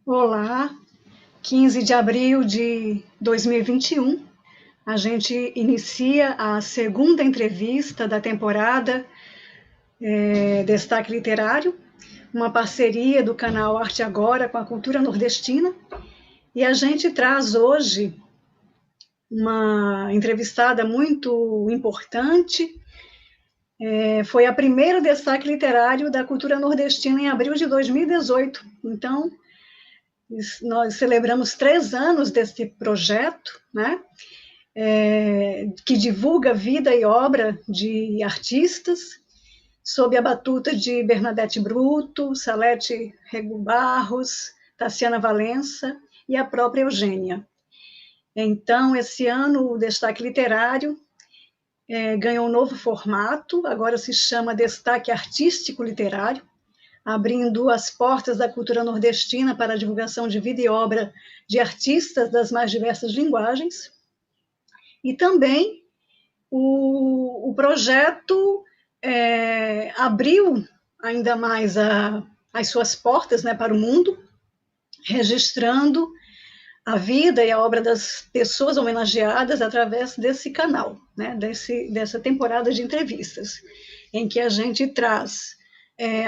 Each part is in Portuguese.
Olá, 15 de abril de 2021, a gente inicia a segunda entrevista da temporada Destaque Literário, uma parceria do canal Arte Agora com a Cultura Nordestina, e a gente traz hoje uma entrevistada muito importante. Foi a primeira Destaque Literário da Cultura Nordestina em abril de 2018, então nós celebramos 3 anos desse projeto, né? Que divulga a vida e obra de artistas, sob a batuta de Bernadette Bruto, Salete Rego Barros, Tassiana Valença e a própria Eugênia. Então, esse ano, o Destaque Literário ganhou um novo formato, agora se chama Destaque Artístico Literário, abrindo as portas da cultura nordestina para a divulgação de vida e obra de artistas das mais diversas linguagens. E também o projeto abriu ainda mais as suas portas, né, para o mundo, registrando a vida e a obra das pessoas homenageadas através desse canal, né, dessa temporada de entrevistas, em que a gente traz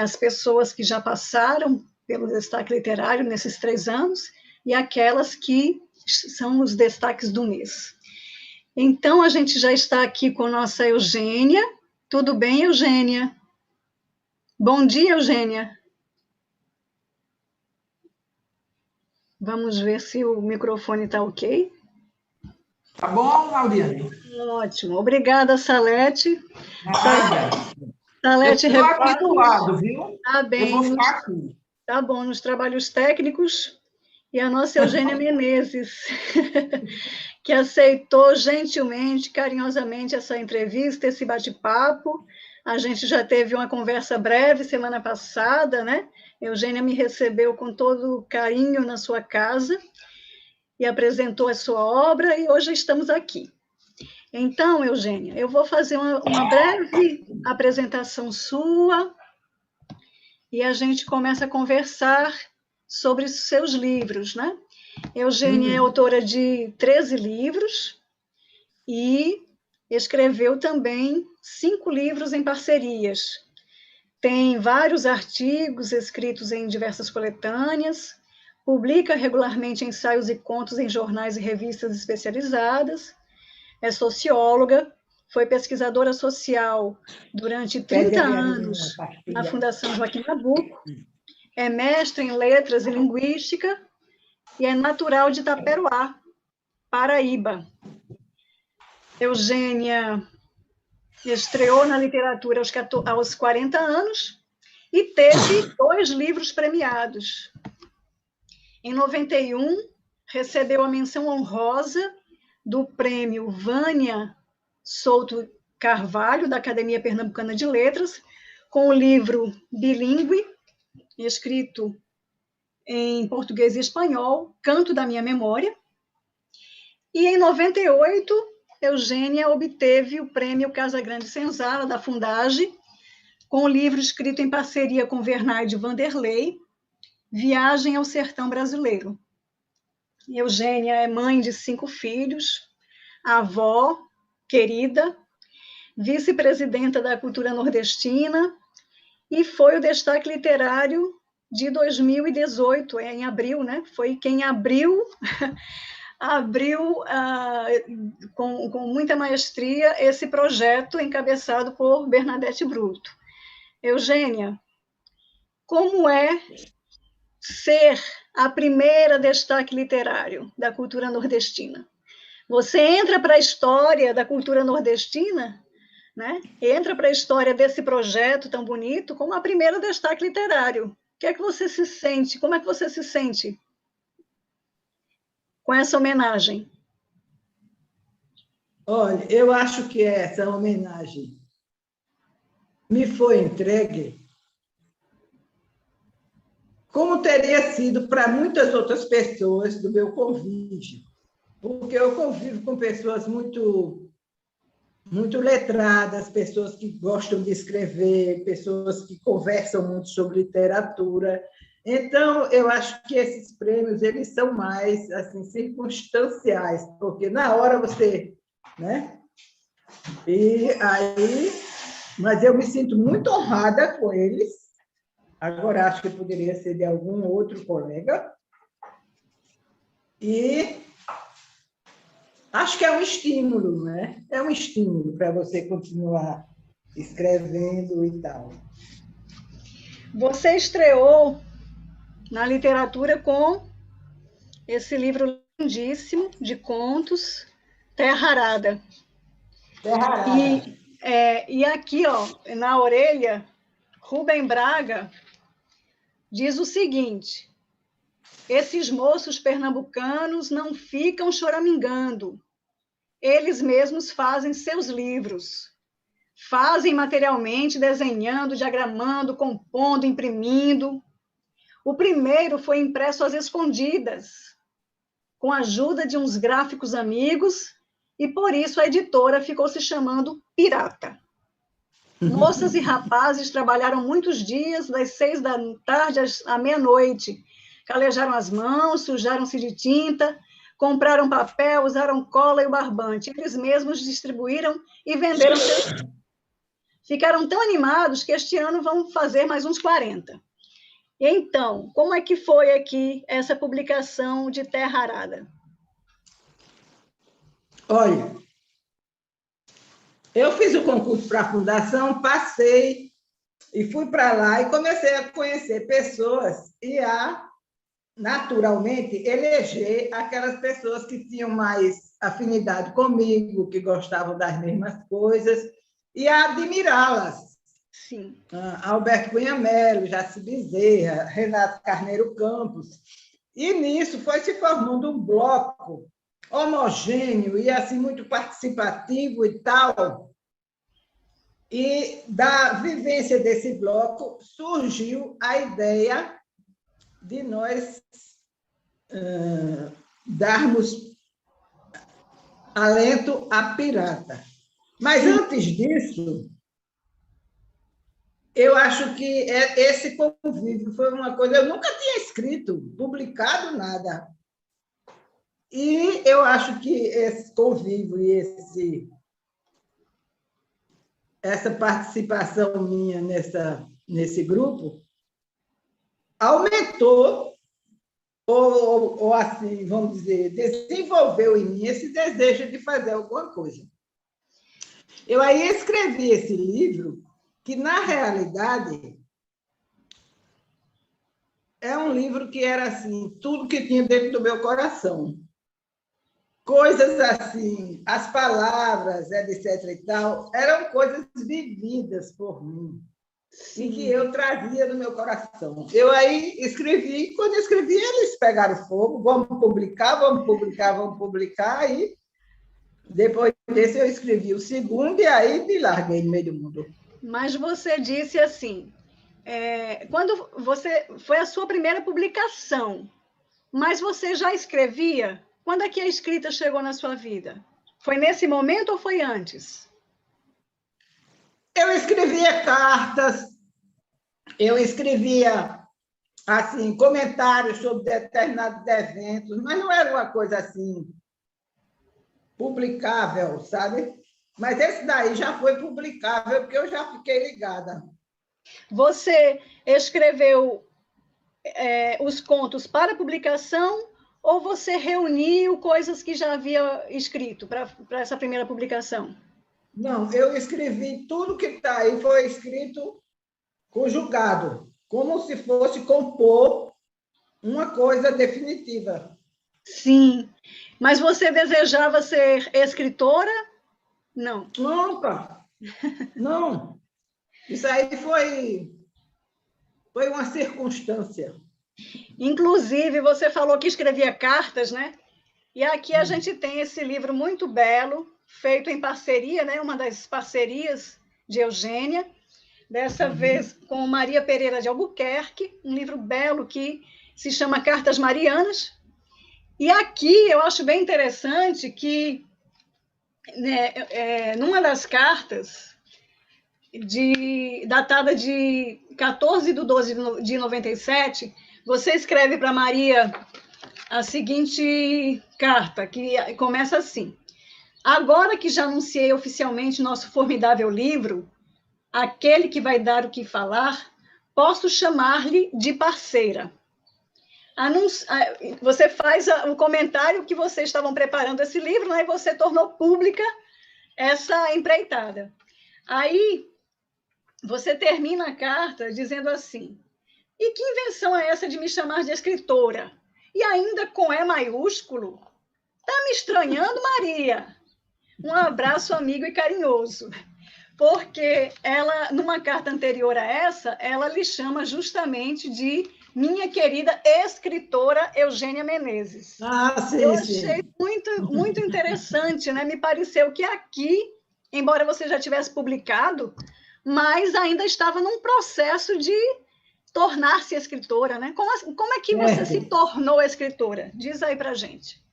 as pessoas que já passaram pelo destaque literário nesses 3 anos e aquelas que são os destaques do mês. Então, a gente já está aqui com a nossa Eugênia. Tudo bem, Eugênia? Bom dia, Eugênia. Vamos ver se o microfone está ok. Tá bom, Lauriane? Ótimo. Obrigada, Salete. Nada. Salete, eu estou aqui do lado, viu? Tá bem. Eu vou ficar aqui. Tá bom, nos trabalhos técnicos. E a nossa Eugênia Menezes, que aceitou gentilmente, carinhosamente essa entrevista, esse bate-papo. A gente já teve uma conversa breve semana passada, né? Eugênia me recebeu com todo carinho na sua casa e apresentou a sua obra, e hoje estamos aqui. Então, Eugênia, eu vou fazer uma breve apresentação sua e a gente começa a conversar sobre os seus livros, né? Eugênia é autora de 13 livros e escreveu também 5 livros em parcerias. Tem vários artigos escritos em diversas coletâneas, publica regularmente ensaios e contos em jornais e revistas especializadas, é socióloga, foi pesquisadora social durante 30 anos na Fundação Joaquim Nabuco, é mestre em letras e linguística e é natural de Itaperuá, Paraíba. Eugênia estreou na literatura aos 40 anos e teve 2 livros premiados. Em 91, recebeu a menção honrosa do prêmio Vânia Souto Carvalho, da Academia Pernambucana de Letras, com o livro bilíngue, escrito em português e espanhol, Canto da Minha Memória. E em 98, Eugênia obteve o prêmio Casagrande Senzala, da Fundage, com o livro escrito em parceria com Vernaide Vanderlei, Viagem ao Sertão Brasileiro. Eugênia é mãe de 5 filhos, avó querida, vice-presidenta da Cultura Nordestina, e foi o destaque literário de 2018, em abril, né? Foi quem abriu com muita maestria esse projeto encabeçado por Bernadette Bruto. Eugênia, como é ser a primeira destaque literário da cultura nordestina? Você entra para a história da cultura nordestina, né? Entra para a história desse projeto tão bonito como a primeira destaque literário. O que é que você se sente? Como é que você se sente com essa homenagem? Olha, eu acho que essa homenagem me foi entregue como teria sido para muitas outras pessoas do meu convívio, porque eu convivo com pessoas muito letradas, pessoas que gostam de escrever, pessoas que conversam muito sobre literatura. Então, eu acho que esses prêmios eles são mais assim circunstanciais, porque na hora você, né? E aí, mas eu me sinto muito honrada com eles. Agora acho que poderia ser de algum outro colega. E acho que é um estímulo, né? É um estímulo para você continuar escrevendo e tal. Você estreou na literatura com esse livro lindíssimo de contos, Terra Arada. Terra Arada. E aqui, ó, na orelha, Rubem Braga diz o seguinte: esses moços pernambucanos não ficam choramingando, eles mesmos fazem seus livros. Fazem materialmente, desenhando, diagramando, compondo, imprimindo. O primeiro foi impresso às escondidas, com a ajuda de uns gráficos amigos, e por isso a editora ficou se chamando Pirata. Moças e rapazes trabalharam muitos dias, das 6 da tarde à meia-noite. Calejaram as mãos, sujaram-se de tinta, compraram papel, usaram cola e o barbante. Eles mesmos distribuíram e venderam seus. Ficaram tão animados que este ano vão fazer mais uns 40. Então, como é que foi aqui essa publicação de Terra Arada? Olha, eu fiz o concurso para a fundação, passei e fui para lá e comecei a conhecer pessoas e a, naturalmente, eleger aquelas pessoas que tinham mais afinidade comigo, que gostavam das mesmas coisas, e a admirá-las. Sim. Alberto Cunha Mello, Jaci Bezerra, Renato Carneiro Campos. E nisso foi se formando um bloco homogêneo e assim muito participativo e tal. E da vivência desse bloco surgiu a ideia de nós darmos alento à Pirata. Mas antes disso, eu acho que esse convívio foi uma coisa... Eu nunca tinha escrito, publicado nada. E eu acho que esse convívio e essa participação minha nesse grupo aumentou, ou assim, vamos dizer, desenvolveu em mim esse desejo de fazer alguma coisa. Eu aí escrevi esse livro, que, na realidade, é um livro que era assim, tudo que tinha dentro do meu coração. Coisas assim, as palavras, etc. e tal, eram coisas vividas por mim. Sim. E que eu trazia no meu coração. Eu aí escrevi, quando eu escrevi, eles pegaram fogo, vamos publicar, e depois desse eu escrevi o segundo, e aí me larguei no meio do mundo. Mas você disse assim, quando você foi a sua primeira publicação, mas você já escrevia? Quando é que a escrita chegou na sua vida? Foi nesse momento ou foi antes? Eu escrevia cartas, eu escrevia assim, comentários sobre determinados eventos, mas não era uma coisa assim publicável, sabe? Mas esse daí já foi publicável, porque eu já fiquei ligada. Você escreveu os contos para publicação ou você reuniu coisas que já havia escrito para essa primeira publicação? Não, eu escrevi tudo que está aí, foi escrito conjugado, como se fosse compor uma coisa definitiva. Sim, mas você desejava ser escritora? Não. Nunca, não. Isso aí foi uma circunstância. Inclusive, você falou que escrevia cartas, né? E aqui a gente tem esse livro muito belo, feito em parceria, né? Uma das parcerias de Eugênia, dessa vez com Maria Pereira de Albuquerque, um livro belo que se chama Cartas Marianas. E aqui eu acho bem interessante que, numa das cartas, datada de 14 de 12 de 97, Você escreve para Maria a seguinte carta, que começa assim: agora que já anunciei oficialmente nosso formidável livro, aquele que vai dar o que falar, posso chamar-lhe de parceira. Você faz o comentário que vocês estavam preparando esse livro, né, e você tornou pública essa empreitada. Aí, você termina a carta dizendo assim: e que invenção é essa de me chamar de escritora? E ainda com E maiúsculo? Tá me estranhando, Maria? Um abraço amigo e carinhoso. Porque ela, numa carta anterior a essa, ela lhe chama justamente de minha querida escritora Eugênia Menezes. Ah, sim, Eu sim. achei muito interessante, né? Me pareceu que aqui, embora você já tivesse publicado, mas ainda estava num processo de tornar-se escritora, né? Como é que você se tornou escritora? Diz aí pra gente.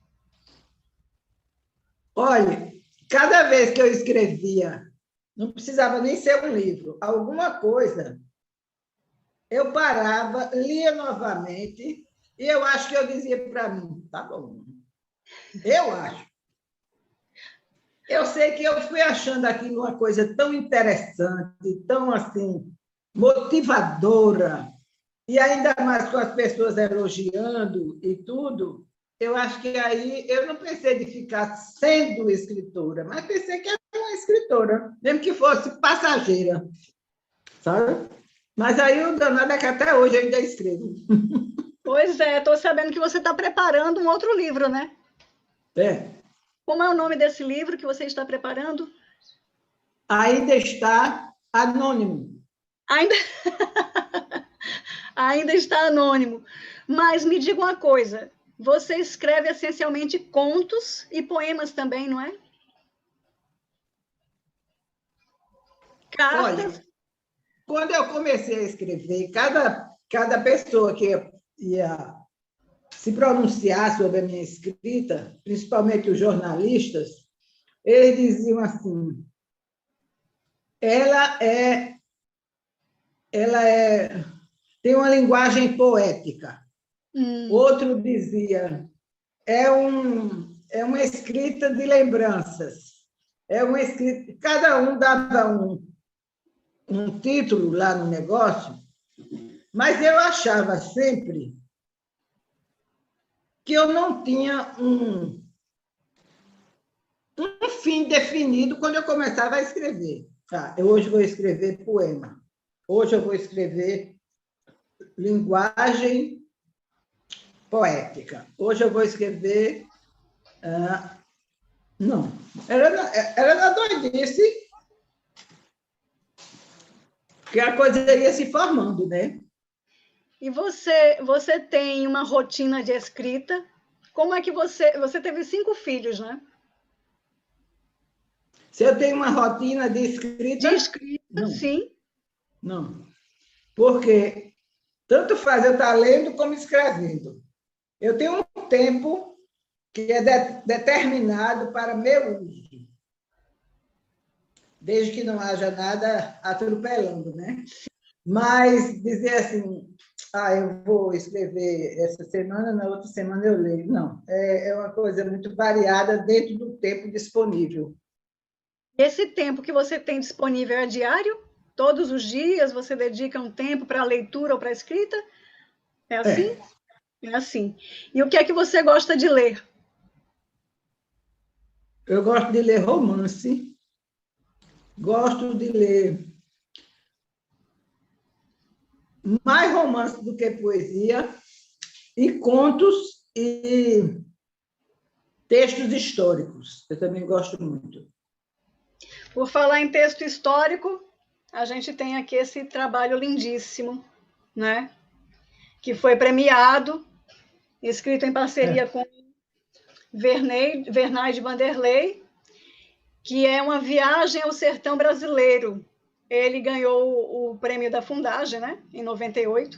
Olha, cada vez que eu escrevia, não precisava nem ser um livro, alguma coisa, eu parava, lia novamente, e eu acho que eu dizia para mim, tá bom, eu acho. Eu sei que eu fui achando aquilo uma coisa tão interessante, tão assim, motivadora, e ainda mais com as pessoas elogiando e tudo, eu acho que aí eu não pensei de ficar sendo escritora, mas pensei que era uma escritora, mesmo que fosse passageira, sabe? Mas aí o danado é que até hoje eu ainda escrevo. Pois é, estou sabendo que você está preparando um outro livro, né? É. Como é o nome desse livro que você está preparando? Ainda está anônimo. Ainda, ainda está anônimo. Mas me diga uma coisa, você escreve essencialmente contos e poemas também, não é? Cartas. Olha, quando eu comecei a escrever, cada pessoa que ia se pronunciar sobre a minha escrita, principalmente os jornalistas, eles diziam assim: tem uma linguagem poética. Outro dizia: é uma escrita de lembranças. É uma escrita. Cada um dava um título lá no negócio, mas eu achava sempre que eu não tinha um fim definido quando eu começava a escrever. Eu hoje vou escrever poema. Hoje eu vou escrever linguagem poética. Hoje eu vou escrever... não, era na doidice que a coisa ia se formando, né? E você tem uma rotina de escrita? Como é que você teve 5 filhos, né? Se eu tenho uma rotina de escrita... De escrita, não. Sim. Não, porque tanto faz eu estar lendo como escrevendo. Eu tenho um tempo que é determinado para meu uso, desde que não haja nada atropelando, né? Mas dizer assim, eu vou escrever essa semana, na outra semana eu leio. Não, é uma coisa muito variada dentro do tempo disponível. Esse tempo que você tem disponível é diário? Todos os dias você dedica um tempo para a leitura ou para a escrita? É assim? É assim. E o que é que você gosta de ler? Eu gosto de ler romance, gosto de ler mais romance do que poesia, e contos e textos históricos. Eu também gosto muito. Por falar em texto histórico, a gente tem aqui esse trabalho lindíssimo, né? Que foi premiado, escrito em parceria com Vernay de Vanderlei, que é uma viagem ao sertão brasileiro. Ele ganhou o prêmio da Fundagem, né? Em 98.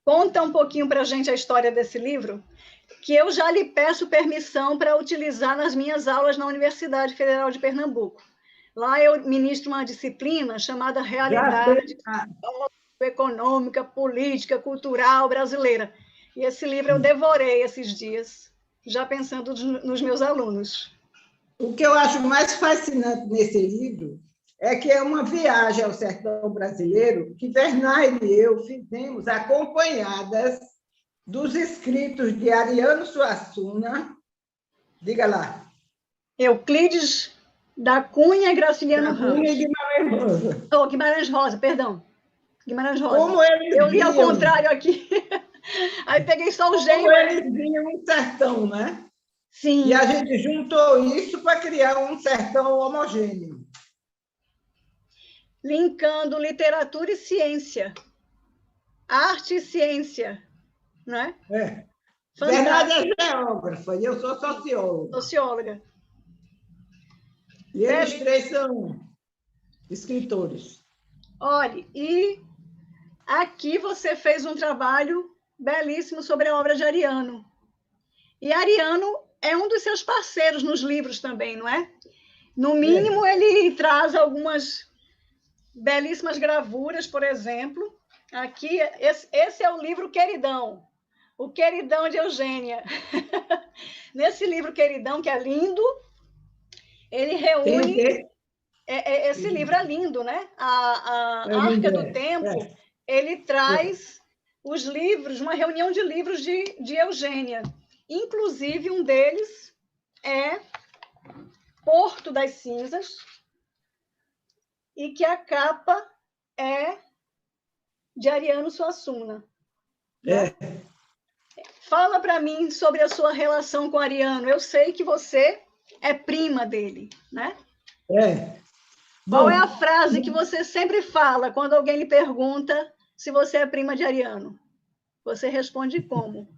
Conta um pouquinho para a gente a história desse livro, que eu já lhe peço permissão para utilizar nas minhas aulas na Universidade Federal de Pernambuco. Lá eu ministro uma disciplina chamada Realidade Econômica, Política, Cultural Brasileira. E esse livro eu devorei esses dias, já pensando nos meus alunos. O que eu acho mais fascinante nesse livro é que é uma viagem ao sertão brasileiro que Werneir e eu fizemos acompanhadas dos escritos de Ariano Suassuna, diga lá. Euclides da Cunha e Graciliano Da Cunha e Ramos. Guimarães Rosa. Oh, Guimarães Rosa, perdão. Guimarães Rosa. Como eles Eu li ao viam, contrário aqui. Aí peguei só o como gênio. eles viam um sertão, né? Sim. E a gente juntou isso para criar um sertão homogêneo. Linkando literatura e ciência. Arte e ciência. Né? É. Fantástico. Bernardo é geógrafa e eu sou socióloga. Socióloga. E eles três são escritores. Olha, e aqui você fez um trabalho belíssimo sobre a obra de Ariano. E Ariano é um dos seus parceiros nos livros também, não é? No mínimo, ele traz algumas belíssimas gravuras, por exemplo. Aqui, esse é o livro Queridão, o Queridão de Eugênia. Nesse livro Queridão, que é lindo, ele reúne... Esse livro é lindo, né? A Arca do Tempo, ele traz os livros, uma reunião de livros de Eugênia. Inclusive, um deles é Porto das Cinzas, e que a capa é de Ariano Suassuna. Fala para mim sobre a sua relação com Ariano. Eu sei que você é prima dele, né? Qual é a frase que você sempre fala quando alguém lhe pergunta se você é prima de Ariano? Você responde como?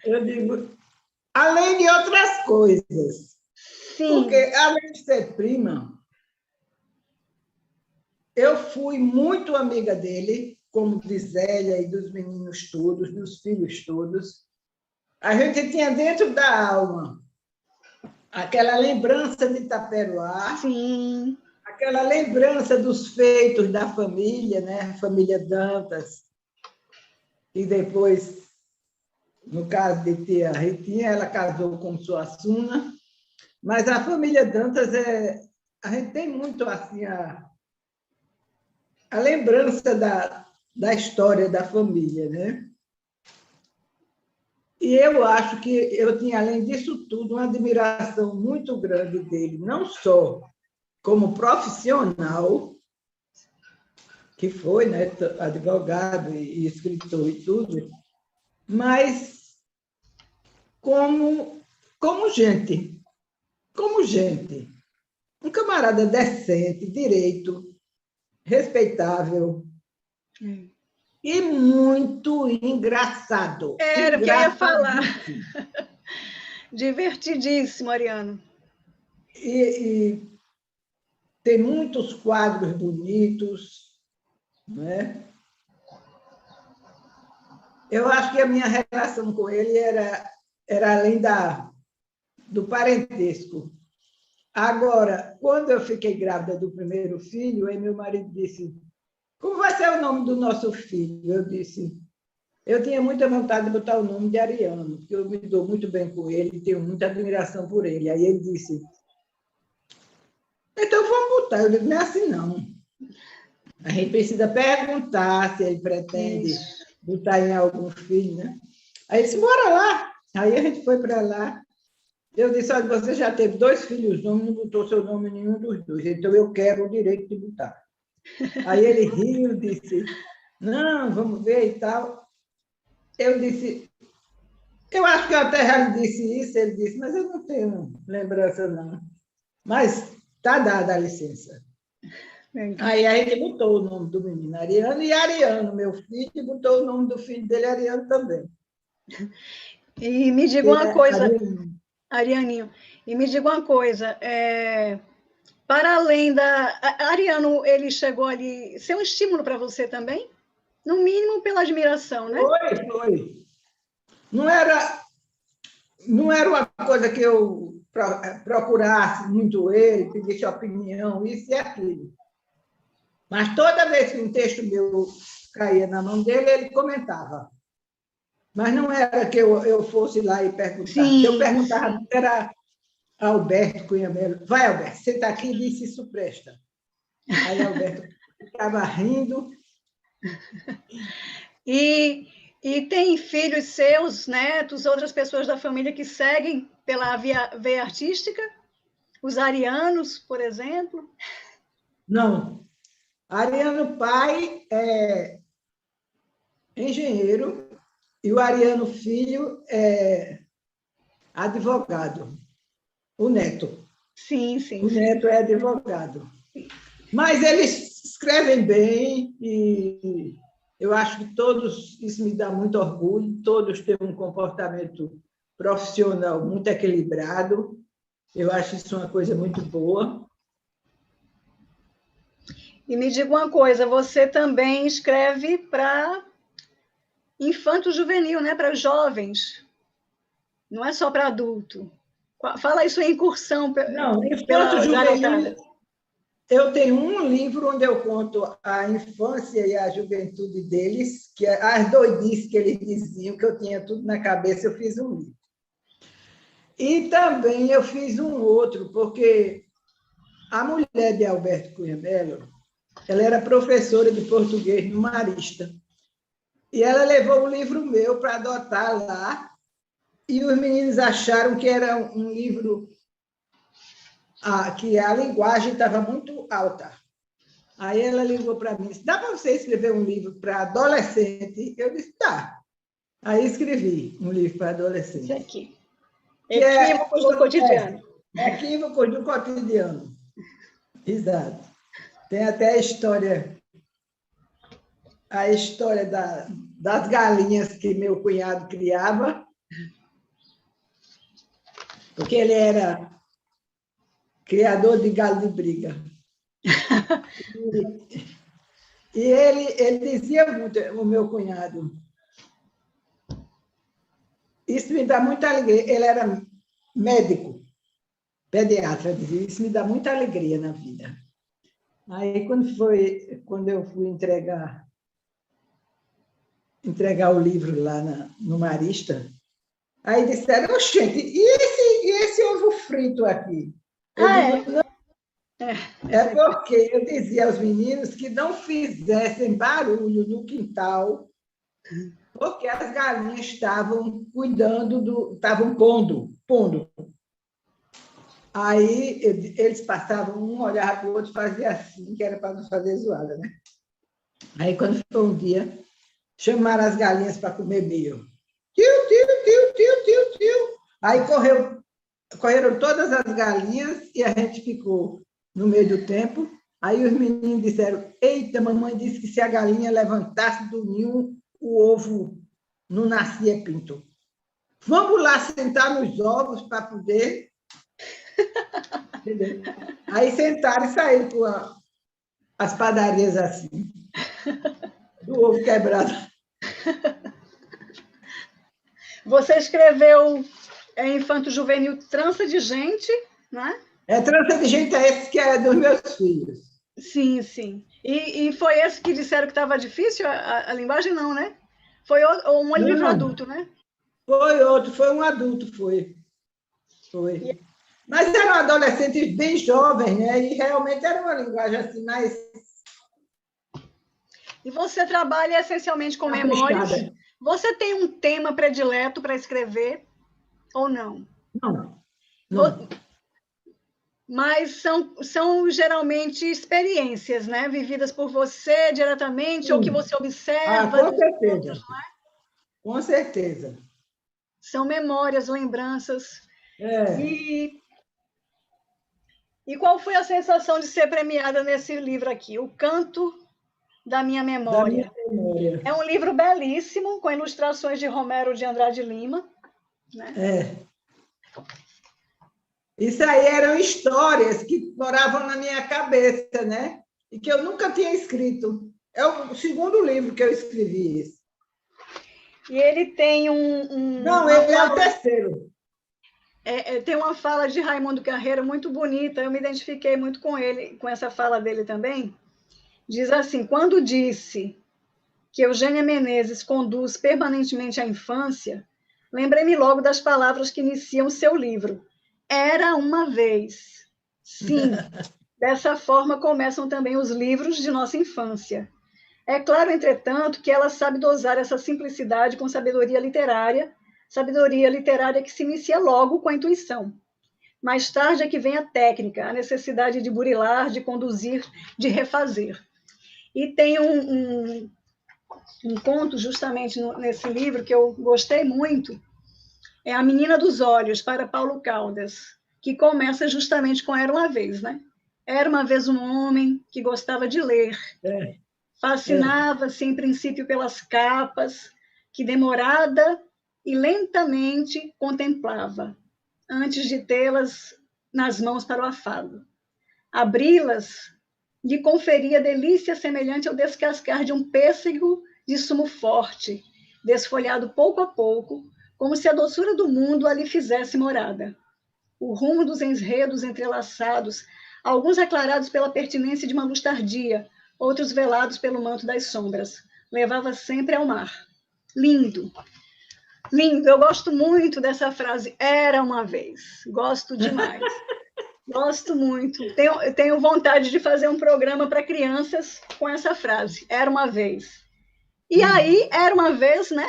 Eu digo, além de outras coisas. Sim. Porque, além de ser prima, eu fui muito amiga dele, como de Zélia e dos meninos todos, dos filhos todos. A gente tinha dentro da alma aquela lembrança de Itaperoá, sim, aquela lembrança dos feitos da família, né? A família Dantas, e depois, no caso de tia Ritinha, ela casou com Suassuna, mas a família Dantas a gente tem muito assim a lembrança da história da família, né? E eu acho que eu tinha, além disso tudo, uma admiração muito grande dele, não só como profissional, que foi, né, advogado e escritor e tudo, mas como gente. Como gente. Um camarada decente, direito, respeitável e muito engraçado. Era o que eu ia falar. Divertidíssimo, Ariano. E tem muitos quadros bonitos, né? Eu acho que a minha relação com ele era além do parentesco. Agora, quando eu fiquei grávida do primeiro filho, aí meu marido disse, como vai ser o nome do nosso filho? Eu disse, eu tinha muita vontade de botar o nome de Ariano, porque eu me dou muito bem com ele, tenho muita admiração por ele. Aí ele disse, então vamos botar. Eu disse, não é assim não. A gente precisa perguntar se ele pretende botar em algum filho, né? Aí ele disse, bora lá. Aí a gente foi para lá. Eu disse, olha, você já teve 2 filhos homens, não botou seu nome em nenhum dos 2, então eu quero o direito de botar. Aí ele riu, disse, não, vamos ver e tal. Eu disse, eu acho que eu até já lhe disse isso, ele disse, mas eu não tenho lembrança, não. Mas está dada a licença. Aí a gente botou o nome do menino Ariano, e Ariano, meu filho, botou o nome do filho dele, Ariano, também. E me diga uma coisa, Arianinho, e me diga uma coisa, para além da... Ariano, ele chegou ali, ser um estímulo para você também? No mínimo pela admiração, né? Foi. Não era uma coisa que eu procurasse muito ele, pedisse opinião, isso e aquilo. Mas toda vez que um texto meu caía na mão dele, ele comentava. Mas não era que eu fosse lá e perguntar. Sim, Se eu perguntava, era Alberto Cunha Melo. Vai, Alberto, senta aqui e diz se isso presta. Aí Alberto ficava rindo. E tem filhos seus, netos, outras pessoas da família que seguem pela veia artística? Os arianos, por exemplo? Não. Ariano pai é engenheiro e o Ariano filho é advogado. O neto. Sim, sim. O neto é advogado. Mas eles escrevem bem e eu acho que todos, isso me dá muito orgulho, todos têm um comportamento profissional muito equilibrado. Eu acho isso uma coisa muito boa. E me diga uma coisa, você também escreve para infanto-juvenil, né? Para jovens, não é só para adulto. Fala isso em incursão Não, pela infanto-juvenil, garotada. eu tenho um livro onde eu conto a infância e a juventude deles, que as doidices que eles diziam, que eu tinha tudo na cabeça, eu fiz um livro. E também eu fiz um outro, porque a mulher de Alberto Cunha Melo, ela era professora de português no Marista. E ela levou o livro meu para adotar lá, e os meninos acharam que era um livro que a linguagem estava muito alta. Aí ela ligou para mim e disse, dá para você escrever um livro para adolescente? Eu disse, tá. Aí escrevi um livro para adolescente. Isso aqui. Equívocos do cotidiano. Equívocos do cotidiano. Exato. Tem até a história das galinhas que meu cunhado criava, porque ele era criador de galo de briga. E ele dizia muito, o meu cunhado, isso me dá muita alegria. Ele era médico, pediatra, dizia, isso me dá muita alegria na vida. Aí, quando eu fui entregar o livro lá no Marista, aí disseram, oxente, e esse ovo frito aqui? Eu digo, não. É porque eu dizia aos meninos que não fizessem barulho no quintal, porque as galinhas estavam estavam pondo. Aí eles passavam, um olhava para o outro, fazia assim, que era para não fazer zoada, né? Aí, quando foi um dia, chamaram as galinhas para comer milho. Tiu, tiu, tiu, tiu, tiu, tiu. Aí correram todas as galinhas e a gente ficou no meio do tempo. Aí os meninos disseram, eita, mamãe disse que se a galinha levantasse do ninho, o ovo não nascia pinto. Vamos lá sentar nos ovos para poder... Entendeu? Aí sentaram e saíram com as padarias assim, do ovo quebrado. Você escreveu Infanto Juvenil Trança de Gente, né? Trança de Gente é esse que é dos meus filhos. Sim, sim. E foi esse que disseram que estava difícil? A linguagem não, né? Foi um livro adulto, né? Foi um adulto, foi. Mas eram adolescentes bem jovens, né? E realmente era uma linguagem assim mais... E você trabalha essencialmente com memórias? Você tem um tema predileto para escrever ou não? Não. Mas são geralmente experiências, né? Vividas por você diretamente, ou que você observa. Com certeza. Outros, não é? Com certeza. São memórias, lembranças. E qual foi a sensação de ser premiada nesse livro aqui? O Canto da Minha Memória. É um livro belíssimo, com ilustrações de Romero de Andrade Lima. Né? Isso aí eram histórias que moravam na minha cabeça, né? E que eu nunca tinha escrito. É o segundo livro que eu escrevi isso. E ele tem Não, ele é o terceiro. Tem uma fala de Raimundo Carreiro muito bonita, eu me identifiquei muito com ele, com essa fala dele também. Diz assim, quando disse que Eugênia Menezes conduz permanentemente à infância, lembrei-me logo das palavras que iniciam seu livro. Era uma vez. Sim, dessa forma começam também os livros de nossa infância. É claro, entretanto, que ela sabe dosar essa simplicidade com sabedoria literária que se inicia logo com a intuição. Mais tarde é que vem a técnica, a necessidade de burilar, de conduzir, de refazer. E tem um conto, justamente nesse livro, que eu gostei muito, é A Menina dos Olhos, para Paulo Caldas, que começa justamente com Era uma Vez, né? Era uma vez um homem que gostava de ler. Fascinava-se, em princípio, pelas capas, que demorada e lentamente contemplava, antes de tê-las nas mãos para o afago. Abri-las lhe conferia delícia semelhante ao descascar de um pêssego de sumo forte, desfolhado pouco a pouco, como se a doçura do mundo ali fizesse morada. O rumo dos enredos entrelaçados, alguns aclarados pela pertinência de uma luz tardia, outros velados pelo manto das sombras, levava sempre ao mar. Lindo, lindo. Eu gosto muito dessa frase, era uma vez. Gosto demais. Gosto muito. Tenho vontade de fazer um programa para crianças com essa frase, era uma vez. E aí, era uma vez, né?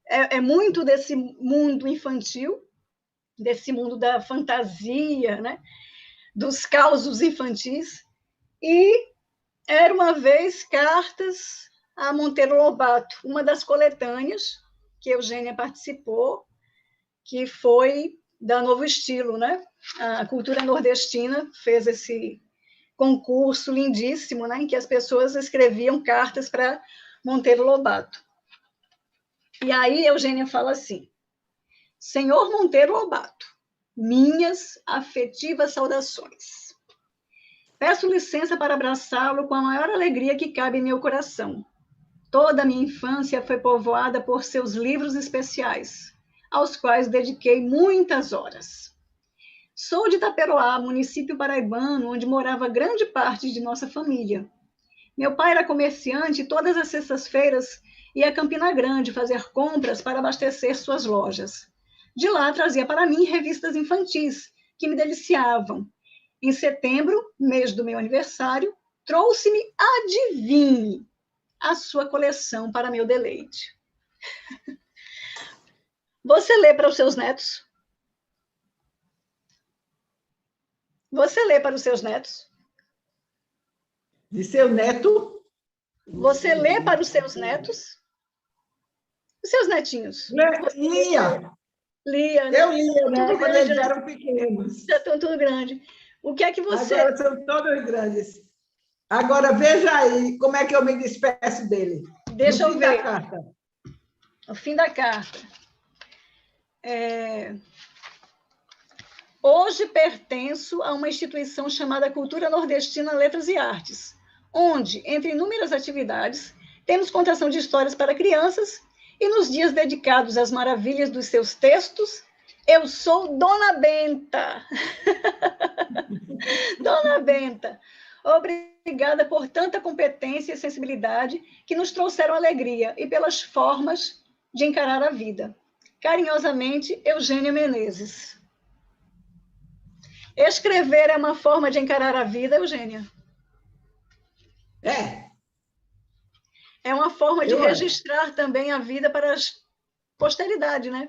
É muito desse mundo infantil, desse mundo da fantasia, né? Dos causos infantis. E era uma vez cartas a Monteiro Lobato, uma das coletâneas que Eugênia participou, que foi da Novo Estilo, né? A Cultura Nordestina fez esse concurso lindíssimo, né? Em que as pessoas escreviam cartas para Monteiro Lobato. E aí Eugênia fala assim: Senhor Monteiro Lobato, minhas afetivas saudações. Peço licença para abraçá-lo com a maior alegria que cabe em meu coração. Toda a minha infância foi povoada por seus livros especiais, aos quais dediquei muitas horas. Sou de Taperoá, município paraibano, onde morava grande parte de nossa família. Meu pai era comerciante e todas as sextas-feiras ia a Campina Grande fazer compras para abastecer suas lojas. De lá trazia para mim revistas infantis, que me deliciavam. Em setembro, mês do meu aniversário, trouxe-me, adivinhe, a sua coleção para meu deleite. Você lê para os seus netos? Você lê para os seus netos? De seu neto? Você lê para os seus netos? Os seus netinhos? Lia. Lia, né? Eu lia, né? Quando grande, eles eram pequenos. Já estão tudo grande. O que é que você... Agora são todos grandes. Agora, veja aí como é que eu me despeço dele. Deixa eu ver. Da carta. O fim da carta. Hoje pertenço a uma instituição chamada Cultura Nordestina Letras e Artes, onde, entre inúmeras atividades, temos contação de histórias para crianças e nos dias dedicados às maravilhas dos seus textos, eu sou Dona Benta. Dona Benta, obrigada por tanta competência e sensibilidade que nos trouxeram alegria e pelas formas de encarar a vida. Carinhosamente, Eugênia Menezes. Escrever é uma forma de encarar a vida, Eugênia? É uma forma de registrar também a vida para a posteridade, né?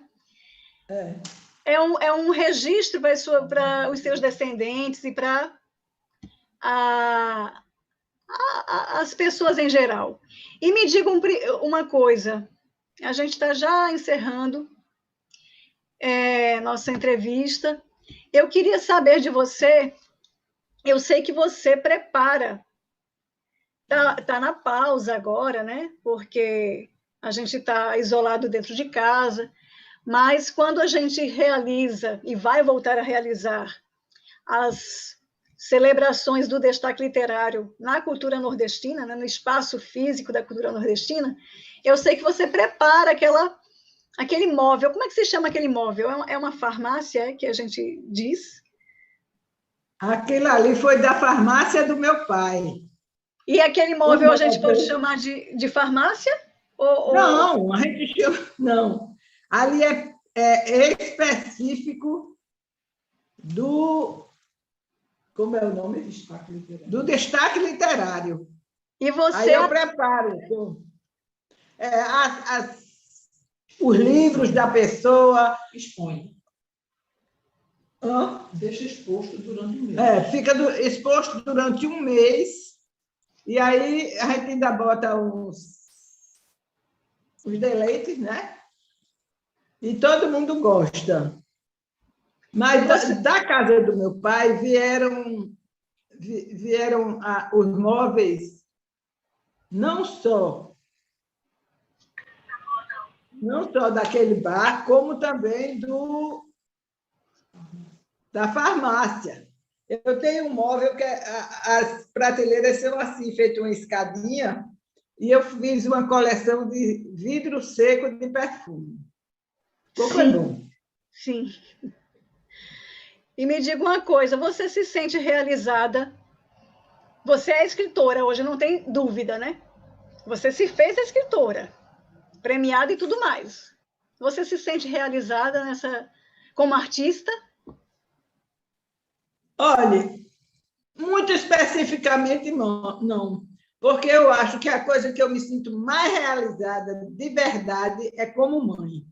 É um registro para os seus descendentes e para as pessoas em geral. E me diga uma coisa, a gente está já encerrando nossa entrevista. Eu queria saber de você, eu sei que você prepara, tá na pausa agora, né? Porque a gente está isolado dentro de casa, mas quando a gente realiza e vai voltar a realizar as celebrações do destaque literário na cultura nordestina, né, no espaço físico da cultura nordestina, eu sei que você prepara aquele móvel. Como é que se chama aquele móvel? É uma farmácia que a gente diz? Aquilo ali foi da farmácia do meu pai. E aquele móvel a gente pode chamar de farmácia? Não, a gente chama... Não. Ali é específico do... Como é o nome? Do destaque literário. E você... Aí eu preparo os livros da pessoa. Expõe. Hã? Deixa exposto durante um mês. Fica exposto durante um mês, e aí a gente ainda bota os deleites, né? E todo mundo gosta. Mas da casa do meu pai vieram os móveis, não só daquele bar, como também da farmácia. Eu tenho um móvel que as prateleiras são assim, feito uma escadinha, e eu fiz uma coleção de vidro seco de perfume. Foi bom. Sim. E me diga uma coisa, você se sente realizada? Você é escritora hoje, não tem dúvida, né? Você se fez escritora, premiada e tudo mais. Você se sente realizada como artista? Olha, muito especificamente não, porque eu acho que a coisa que eu me sinto mais realizada de verdade é como mãe.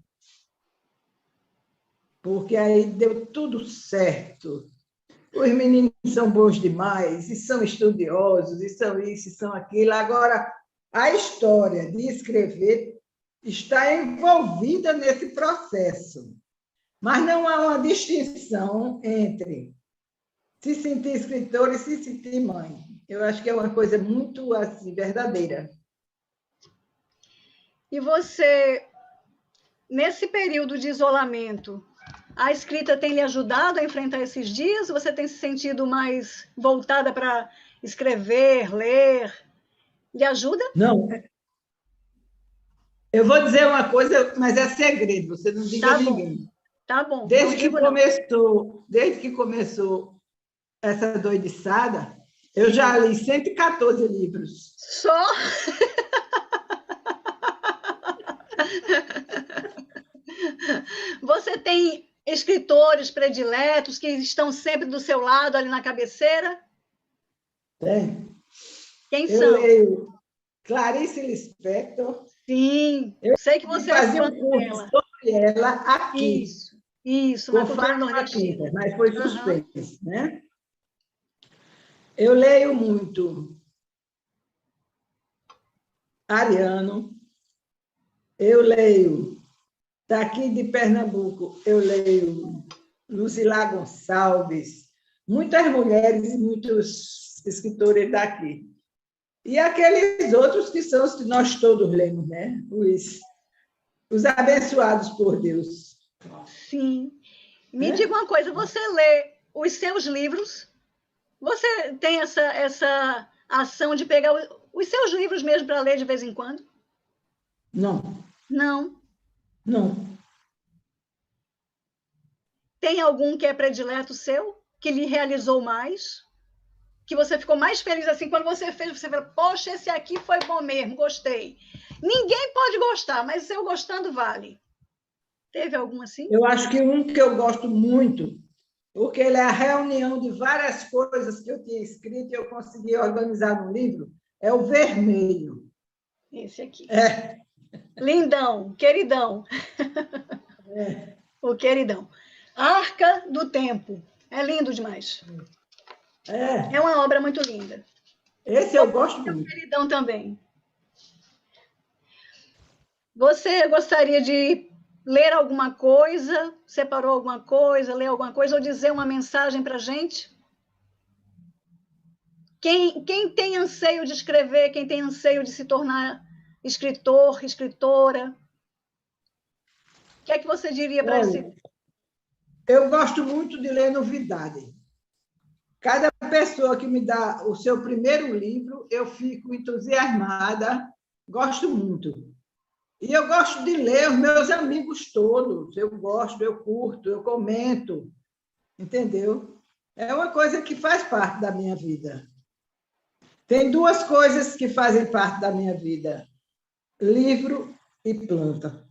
Porque aí deu tudo certo. Os meninos são bons demais, e são estudiosos, e são isso, e são aquilo. Agora, a história de escrever está envolvida nesse processo, mas não há uma distinção entre se sentir escritora e se sentir mãe. Eu acho que é uma coisa muito assim, verdadeira. E você, nesse período de isolamento, a escrita tem lhe ajudado a enfrentar esses dias? Você tem se sentido mais voltada para escrever, ler? Lhe ajuda? Não. Eu vou dizer uma coisa, mas é segredo, você não diga a ninguém. Tá bom. Desde que começou essa doidiçada, eu já li 114 livros. Só? Você tem escritores prediletos que estão sempre do seu lado, ali na cabeceira? Tem. Quem Eu são? leio Clarice Lispector. Sim, sei que você é fã dela. Sobre ela aqui. Isso, com na cultura nordestina. Mas foi suspense, né? Eu leio muito Ariano, eu leio daqui de Pernambuco, eu leio Lucila Gonçalves, muitas mulheres e muitos escritores daqui. E aqueles outros que são os que nós todos lemos, né? Os abençoados por Deus. Sim. Me diga uma coisa, você lê os seus livros? Você tem essa ação de pegar os seus livros mesmo para ler de vez em quando? Não. Não. Não. Tem algum que é predileto seu? Que lhe realizou mais? Que você ficou mais feliz assim quando você fez? Você falou, poxa, esse aqui foi bom mesmo, gostei. Ninguém pode gostar, mas eu gostando vale. Teve algum assim? Eu acho que um que eu gosto muito, porque ele é a reunião de várias coisas que eu tinha escrito e eu consegui organizar no livro, é o Vermelho. Esse aqui. É. Lindão, queridão. É. O queridão. Arca do Tempo. É lindo demais. É uma obra muito linda. Esse eu gosto muito. O queridão também. Você gostaria de ler alguma coisa? Separou alguma coisa? Ler alguma coisa? Ou dizer uma mensagem para a gente? Quem tem anseio de escrever, quem tem anseio de se tornar escritor, escritora, o que é que você diria para esse... Eu gosto muito de ler novidade. Cada pessoa que me dá o seu primeiro livro, eu fico entusiasmada, gosto muito. E eu gosto de ler os meus amigos todos. Eu gosto, eu curto, eu comento. Entendeu? É uma coisa que faz parte da minha vida. Tem duas coisas que fazem parte da minha vida: livro e planta.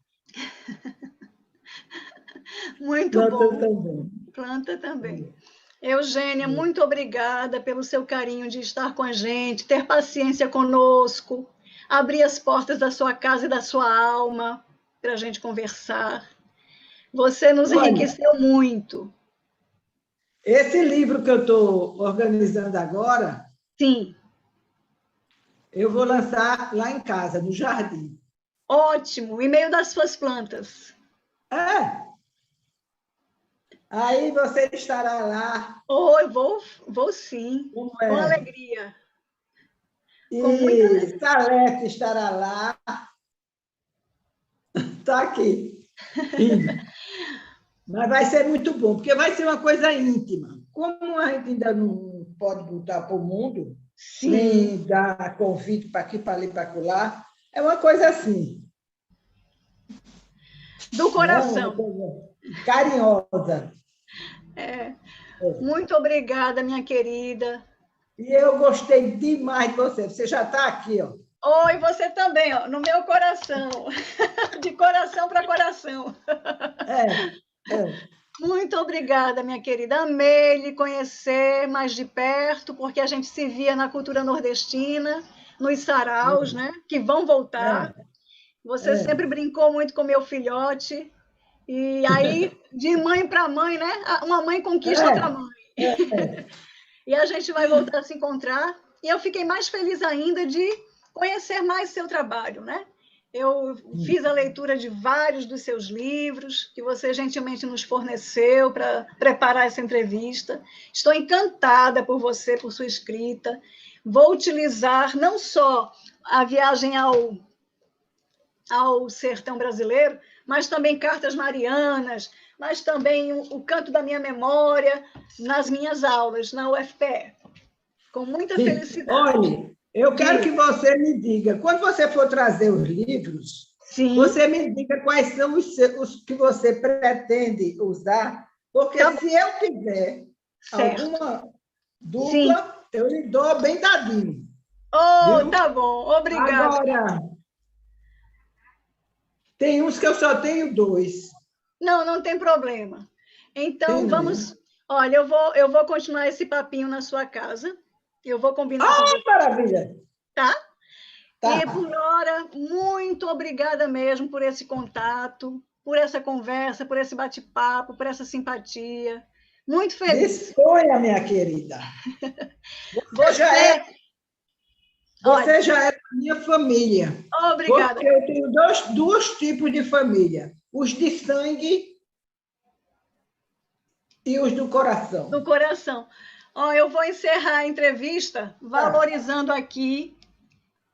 Muito Planta bom. também. Planta também. Eugênia, muito obrigada pelo seu carinho de estar com a gente, ter paciência conosco, abrir as portas da sua casa e da sua alma para a gente conversar. Você nos Olha, enriqueceu muito. esse livro que eu estou organizando agora, Sim. eu vou lançar lá em casa, no jardim. Ótimo, em meio das suas plantas. É. Aí você estará lá. Oh, eu vou sim, Como com é? alegria. Com muita E alegria. Salete estará lá. Está aqui. Mas vai ser muito bom, porque vai ser uma coisa íntima. Como a gente ainda não pode botar para o mundo, Sim. nem dar convite para aqui, para ali, para acolá, é uma coisa assim. Do coração. Uma coisa carinhosa. Muito obrigada, minha querida. E eu gostei demais de você. Você já está aqui, ó. Oi, você também, ó, no meu coração. De coração para coração. É. Muito obrigada, minha querida. Amei lhe conhecer mais de perto, porque a gente se via na cultura nordestina, nos saraus, né? Que vão voltar. Você sempre brincou muito com meu filhote. E aí, de mãe para mãe, né? Uma mãe conquista outra mãe. E a gente vai voltar a se encontrar. E eu fiquei mais feliz ainda de conhecer mais seu trabalho, né? Eu fiz a leitura de vários dos seus livros, que você gentilmente nos forneceu para preparar essa entrevista. Estou encantada por você, por sua escrita. Vou utilizar não só a viagem ao sertão brasileiro, mas também Cartas Marianas, mas também o Canto da Minha Memória nas minhas aulas, na UFPE. Com muita felicidade. Olhe, eu quero que você me diga, quando você for trazer os livros, você me diga quais são os que você pretende usar, porque se eu tiver alguma dupla, eu lhe dou bem dadinho. Oh, tá bom, obrigada. Agora, tem uns que eu só tenho 2. Não tem problema. Então, vamos... Olha, eu vou continuar esse papinho na sua casa. Eu vou combinar com você. Maravilha! Tá? E, por hora, muito obrigada mesmo por esse contato, por essa conversa, por esse bate-papo, por essa simpatia. Muito feliz. Disponha, minha querida. Você já é da minha família. Obrigada. Porque eu tenho dois tipos de família. Os de sangue e os do coração. Do coração. Eu vou encerrar a entrevista valorizando aqui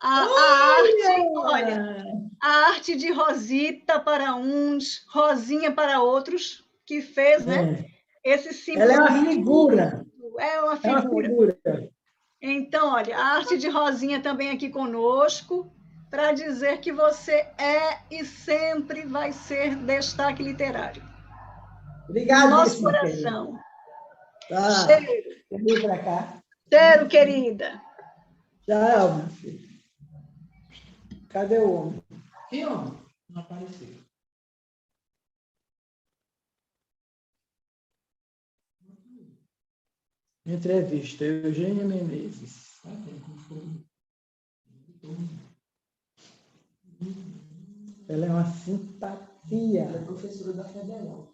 a arte. Olha, a arte de Rosita para uns, Rosinha para outros, que fez, né? Esse símbolo. Ela é uma figura. É uma figura. Então, olha, a arte de Rosinha também aqui conosco, para dizer que você é e sempre vai ser destaque literário. Obrigada. Nosso coração. Cheiro. Vem para cá. Cheiro, querida. Tchau, meu filho. Cadê o homem? Que homem? Não apareceu. Entrevista, Eugênia Menezes. Ela é uma simpatia. Ela é professora da Federal.